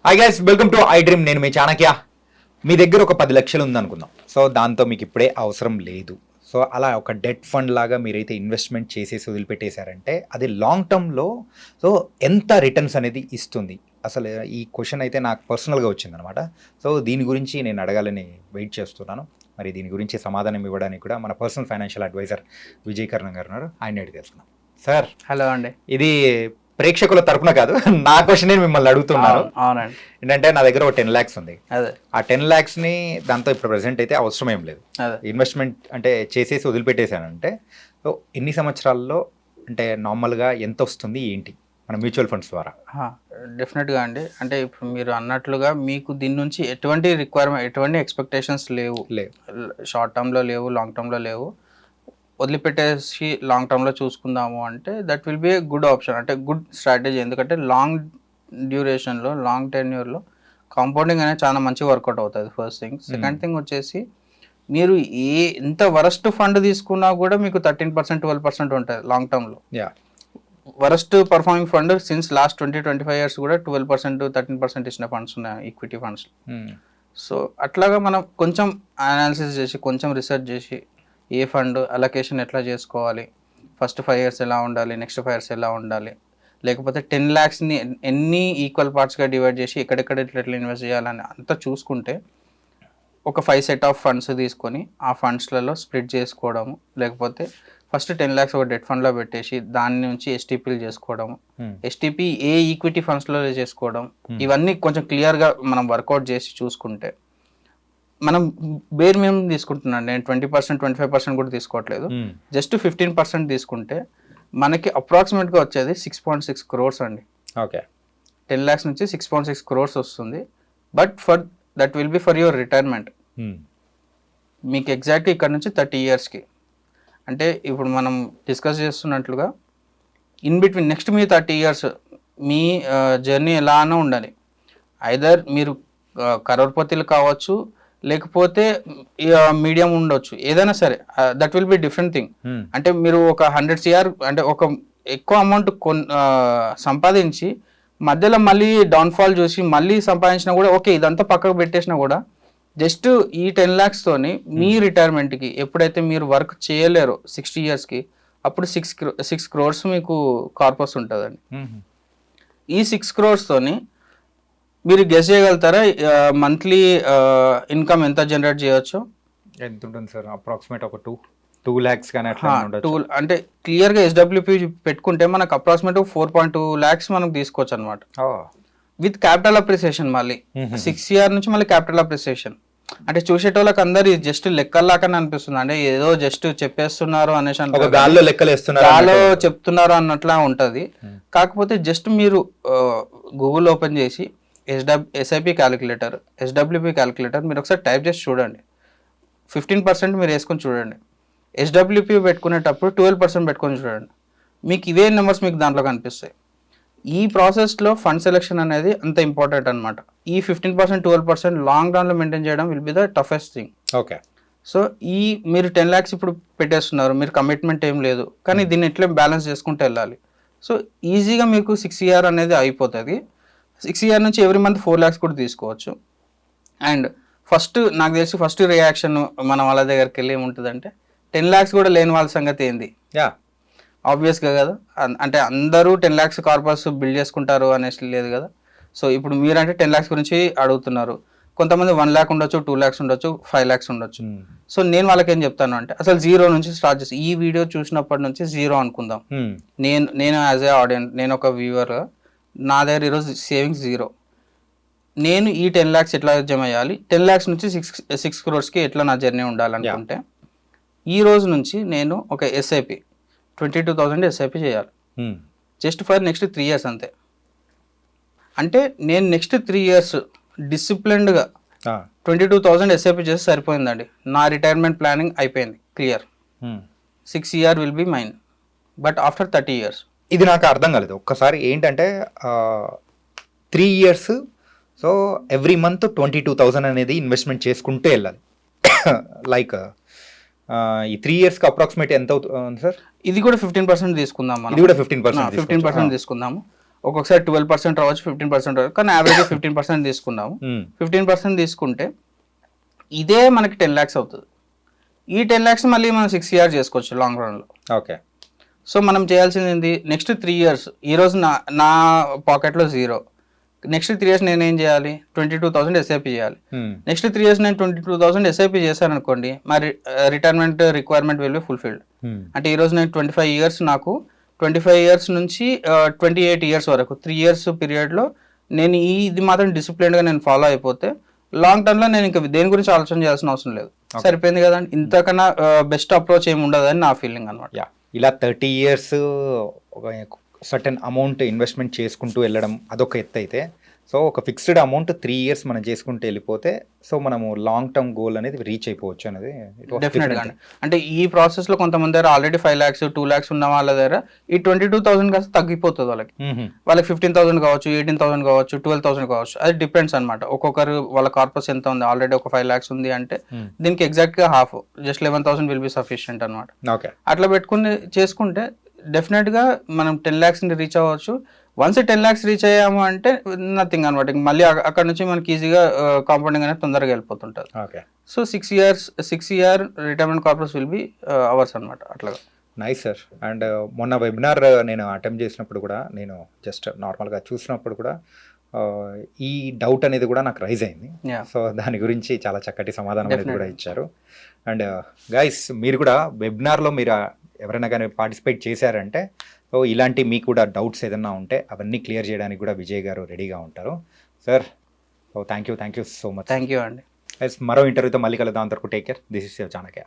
Hi guys, welcome to I dream. నేను మీ చాణక్య. మీ దగ్గర ఒక 10 లక్షలు ఉందనుకుందాం. సో దాంతో మీకు ఇప్పుడే అవసరం లేదు. సో అలా ఒక డెట్ ఫండ్ లాగా మీరైతే ఇన్వెస్ట్మెంట్ చేసేసి వదిలిపెట్టేశారంటే అది లాంగ్ టర్మ్లో సో ఎంత రిటర్న్స్ అనేది ఇస్తుంది? అసలు ఈ క్వశ్చన్ అయితే నాకు పర్సనల్గా వచ్చిందనమాట. సో దీని గురించి నేను అడగాలని వెయిట్ చేస్తున్నాను. మరి దీని గురించి సమాధానం ఇవ్వడానికి కూడా మన పర్సనల్ ఫైనాన్షియల్ అడ్వైజర్ విజయ్ కర్ణ గారు ఉన్నారు. ఆయన అడిగి తెలుసుకున్నాం. సార్, హలో అండి. ఇది ప్రేక్షకుల తరపున కాదు, నా క్వశ్చన్ నేను మిమ్మల్ని అడుగుతున్నాను. అవునండి. ఏంటంటే నా దగ్గర ఒక 10 lakhs ఉంది. అదే ఆ 10 lakhsని దాంతో ఇప్పుడు ప్రెసెంట్ అయితే అవసరం ఏం లేదు. ఇన్వెస్ట్మెంట్ అంటే చేసేసి వదిలిపెట్టేశానంటే సో ఎన్ని సంవత్సరాల్లో అంటే నార్మల్గా ఎంత వస్తుంది ఏంటి మన మ్యూచువల్ ఫండ్స్ ద్వారా? డెఫినెట్గా అండి. అంటే ఇప్పుడు మీరు అన్నట్లుగా మీకు దీని నుంచి ఎటువంటి రిక్వైర్మెంట్, ఎటువంటి ఎక్స్పెక్టేషన్స్ లేవు. షార్ట్ టర్మ్లో లేవు, లాంగ్ టర్మ్లో లేవు. వదిలిపెట్టేసి లాంగ్ టర్మ్లో చూసుకుందాము అంటే that will be a good option, అంటే గుడ్ స్ట్రాటజీ. ఎందుకంటే లాంగ్ డ్యూరేషన్లో, లాంగ్ టెన్యూర్లో కాంపౌండింగ్ అనేది చాలా మంచి వర్కౌట్ అవుతుంది. First thing. సెకండ్ థింగ్ వచ్చేసి మీరు ఎంత వరస్ట్ ఫండ్ తీసుకున్నా కూడా మీకు 13%, 12% ఉంటుంది లాంగ్ టర్మ్లో. Worst performing fund since last 20-25 years కూడా 12%, 13% ఇచ్చిన ఫండ్స్ ఉన్నాయి ఈక్విటీ ఫండ్స్. సో అట్లాగా మనం కొంచెం అనాలిసిస్ చేసి, కొంచెం రీసెర్చ్ చేసి ఏ ఫండ్ అలొకేషన్ ఎట్లా చేసుకోవాలి, ఫస్ట్ 5 years ఎలా ఉండాలి, నెక్స్ట్ 5 years ఎలా ఉండాలి, లేకపోతే 10 lakhsని ఎన్ని ఈక్వల్ పార్ట్స్గా డివైడ్ చేసి ఎక్కడెక్కడ ఎట్లా ఇన్వెస్ట్ చేయాలని అంతా చూసుకుంటే ఒక 5 set ఆఫ్ ఫండ్స్ తీసుకొని ఆ ఫండ్స్లలో స్ప్లిట్ చేసుకోవడము, లేకపోతే ఫస్ట్ 10 lakhs ఒక డెట్ ఫండ్లో పెట్టేసి దాని నుంచి ఎస్టీపీలు చేసుకోవడం, ఎస్టీపీ ఏ ఈక్విటీ ఫండ్స్లో చేసుకోవడం, ఇవన్నీ కొంచెం క్లియర్గా మనం వర్కౌట్ చేసి చూసుకుంటే మనం బేర్ మినిమం తీసుకుంటున్నాను. నేను 20%, 25% కూడా తీసుకోవట్లేదు. జస్ట్ 15% తీసుకుంటే మనకి అప్రాక్సిమేట్గా వచ్చేది 6.6 crores అండి. ఓకే, 10 lakhs నుంచి 6.6 crores వస్తుంది. But that will be for your retirement. మీకు ఎగ్జాక్ట్గా ఇక్కడ నుంచి 30 yearsకి. అంటే ఇప్పుడు మనం డిస్కస్ చేస్తున్నట్లుగా in between next me 30 years me journey ఎలానో ఉండాలి. ఐదర్ మీరు కరోడ్పతిలు కావచ్చు, లేకపోతే మీడియం ఉండొచ్చు, ఏదైనా సరే. That will be different thing. అంటే మీరు ఒక 100 crore అంటే ఒక ఎక్కువ అమౌంట్ సంపాదించి మధ్యలో మళ్ళీ డౌన్ఫాల్ చూసి మళ్ళీ సంపాదించినా కూడా ఓకే, ఇదంతా పక్కకు పెట్టేసినా కూడా జస్ట్ ఈ 10 lakhstోని మీ రిటైర్మెంట్కి ఎప్పుడైతే మీరు వర్క్ చేయలేరో 60 yearsకి అప్పుడు 6 crores మీకు కార్పస్ ఉంటుందండి. ఈ 6 crorestోని మీరు గెస్ చేయగలుగుతారా మంత్లీ ఇన్కమ్ ఎంత జనరేట్ చేయొచ్చు? ఎంత ఉంటుంది సార్? అప్రాక్సిమేట్ ఒక 2 lakhs కానీ అట్లా ఉండొచ్చు. అంటే క్లియర్గా ఎస్డబ్ల్యూపీ పెట్టుకుంటే మనకు అప్రాక్సిమేట్ 4.2 lakhs మనకు తీసుకోవచ్చు అనమాట. With capital appreciation. మళ్ళీ 6 year నుంచి మళ్ళీ క్యాపిటల్ అప్రిసియేషన్. అంటే చూసేటోళ్ళకి అందరు ఇది జస్ట్ లెక్కల్లాకని అనిపిస్తుంది. అంటే ఏదో జస్ట్ చెప్పేస్తున్నారు అనేసి గాల్లో లెక్కలేస్తున్నారు, గాల్లో చెప్తున్నారు అన్నట్లా ఉంటుంది. కాకపోతే జస్ట్ మీరు గూగుల్ ఓపెన్ చేసి ఎస్ఐపి క్యాలిక్యులేటర్, ఎస్డబ్ల్యూపీ క్యాలిక్యులేటర్ మీరు ఒకసారి టైప్ చేసి చూడండి. 15% మీరు వేసుకొని చూడండి. ఎస్డబ్ల్యూపీ పెట్టుకునేటప్పుడు 12% పెట్టుకొని చూడండి. మీకు ఇవే నెంబర్స్ మీకు దాంట్లో కనిపిస్తాయి. ఈ ప్రాసెస్లో ఫండ్ సెలెక్షన్ అనేది అంత ఇంపార్టెంట్ అనమాట. ఈ 15%, 12% లాంగ్ రన్లో మెయింటైన్ చేయడం will be the toughest thing. Okay. So ఈ మీరు 10 lakhs ఇప్పుడు పెట్టేస్తున్నారు, మీరు కమిట్మెంట్ ఏం లేదు, కానీ దీన్ని ఎట్లా బ్యాలెన్స్ చేసుకుంటూ వెళ్ళాలి. సో ఈజీగా మీకు 6 year అనేది అయిపోతుంది. 6 year నుంచి ఎవ్రీ మంత్ 4 lakhs కూడా తీసుకోవచ్చు. అండ్ ఫస్ట్ నాకు తెలిసి ఫస్ట్ రియాక్షన్ మన వాళ్ళ దగ్గరికి వెళ్ళి ఏముంటుందంటే 10 lakhs కూడా లేని వాళ్ళ సంగతి ఏంది? ఆబ్వియస్గా కదా. అంటే అందరూ 10 lakhs కార్పస్ బిల్డ్ చేసుకుంటారు అనేసి లేదు కదా. సో ఇప్పుడు మీరంటే 10 lakhs గురించి అడుగుతున్నారు. కొంతమంది 1 lakh ఉండొచ్చు, 2 lakhs ఉండొచ్చు, 5 lakhs ఉండొచ్చు. సో నేను వాళ్ళకి ఏం చెప్తాను అంటే అసలు 0 నుంచి స్టార్ట్ చేసి ఈ వీడియో చూసినప్పటి నుంచి 0 అనుకుందాం. నేను యాజ్ ఏ ఆడియన్స్, నేను ఒక వ్యూవర్గా నా దగ్గర ఈరోజు సేవింగ్స్ 0. నేను ఈ 10 lakhs ఎట్లా జమ అయ్యాలి, 10 lakhs నుంచి 6 croresకి ఎట్లా నా జర్నీ ఉండాలనుకుంటే ఈ రోజు నుంచి నేను ఒక ఎస్ఐపి 22,000 ఎస్ఐపి చేయాలి. జస్ట్ ఫర్ నెక్స్ట్ 3 years అంతే. అంటే నేను నెక్స్ట్ 3 years డిసిప్లిన్డ్గా 22,000 ఎస్ఐపి చేస్తే సరిపోయిందండి. నా రిటైర్మెంట్ ప్లానింగ్ అయిపోయింది, clear. 6 year will be mine, but after 30 years. ఇది నాకు అర్థం కాలేదు ఒక్కసారి. ఏంటంటే 3 years సో ఎవ్రీ మంత్ 22,000 అనేది ఇన్వెస్ట్మెంట్ చేసుకుంటూ వెళ్ళాలి. లైక్ ఈ 3 ఇయర్స్కి అప్రాక్సిమేట్ ఎంత అవుతుంది సార్? ఇది కూడా 15% తీసుకుందాం మనం. ఇది కూడా 15% 15% తీసుకుందాము. ఒక్కొక్కసారి 12% రావచ్చు, 15% రావచ్చు, కానీ యావరేజ్ 15% తీసుకుందాము. 15% తీసుకుంటే ఇదే మనకి 10 lakhs అవుతుంది. ఈ 10 lakhs మళ్ళీ మనం 6 years చేసుకోవచ్చు లాంగ్ రన్లో. ఓకే. సో మనం చేయాల్సింది ఏంటి, నెక్స్ట్ 3 years ఈరోజు నా పాకెట్లో 0, నెక్స్ట్ 3 years నేను ఏం చేయాలి, 22,000 ఎస్ఐపి చేయాలి. నెక్స్ట్ 3 years నేను 22,000 ఎస్ఐపి చేశాను అనుకోండి, మరి retirement requirement will be fulfilled. అంటే ఈరోజు నేను 25 years, నాకు 25 years నుంచి 28 years వరకు 3 years పీరియడ్లో నేను ఇది మాత్రం డిసిప్లిన్గా నేను ఫాలో అయిపోతే లాంగ్ టర్మ్లో నేను ఇంకా దేని గురించి ఆలోచన చేయాల్సిన అవసరం లేదు. సరిపోయింది కదా, ఇంతకన్నా బెస్ట్ అప్రోచ్ ఏమి ఉండదు అని నా ఫీలింగ్ అనమాట. ఇలా 30 years ఒక సర్టెన్ అమౌంట్ ఇన్వెస్ట్మెంట్ చేసుకుంటూ వెళ్ళడం అదొక ఎత్తు అయితే, సో ఒక ఫిక్స్డ్ అమౌంట్ 3 years మనం చేసుకుంటూ వెళ్ళిపోతే సో మనము లాంగ్ టర్మ్ గోల్ అనేది రీచ్ అయిపోవచ్చు అనేది డెఫినెట్గా. అంటే ఈ ప్రాసెస్లో కొంతమంది దగ్గర ఆల్రెడీ 5 lakhs 2 lakhs ఉన్న వాళ్ళ దగ్గర ఈ 22,000 కాస్త తగ్గిపోతుంది వాళ్ళకి. వాళ్ళకి 15,000 కావచ్చు, 18,000 కావచ్చు, 12,000 కావచ్చు, అది డిపెండ్స్ అనమాట. ఒక్కొక్కరు వాళ్ళ కార్పస్ ఎంత ఉంది, ఆల్రెడీ ఒక 5 lakhs ఉంది అంటే దీనికి ఎగ్జాక్ట్గా half, just 11,000 will be sufficient అనమాట. ఓకే. అట్లా పెట్టుకుని చేసుకుంటే డెఫినెట్గా మనం 10 lakhs రీచ్ అవ్వచ్చు. వన్స్ 10 lakhs రీచ్ అయ్యాము అంటే నథింగ్ అనమాట. మళ్ళీ అక్కడ నుంచి మనకి ఈజీగా కాంపౌండింగ్ అనేది తొందరగా వెళ్ళిపోతుంటుంది. Okay. So 6 year retirement corpus will be ours అనమాట. అట్లాగా. Nice sir. అండ్ మొన్న వెబినార్ నేను అటెంప్ట్ చేసినప్పుడు కూడా నేను జస్ట్ నార్మల్గా చూసినప్పుడు కూడా ఈ డౌట్ అనేది కూడా నాకు రైజ్ అయింది. సో దాని గురించి చాలా చక్కటి సమాధానం అనేది కూడా ఇచ్చారు. అండ్ గైస్, మీరు కూడా వెబినార్లో మీరు ఎవరైనా కానీ పార్టిసిపేట్ చేశారంటే సో ఇలాంటి మీకు కూడా డౌట్స్ ఏదన్నా ఉంటే అవన్నీ క్లియర్ చేయడానికి కూడా విజయ్ గారు రెడీగా ఉంటారు. Sir, so thank you so much. Thank you అండి. మరో ఇంటర్వ్యూతో మళ్ళీ కలుద్దాం. అంతవరకు take care. This is your Chanakya.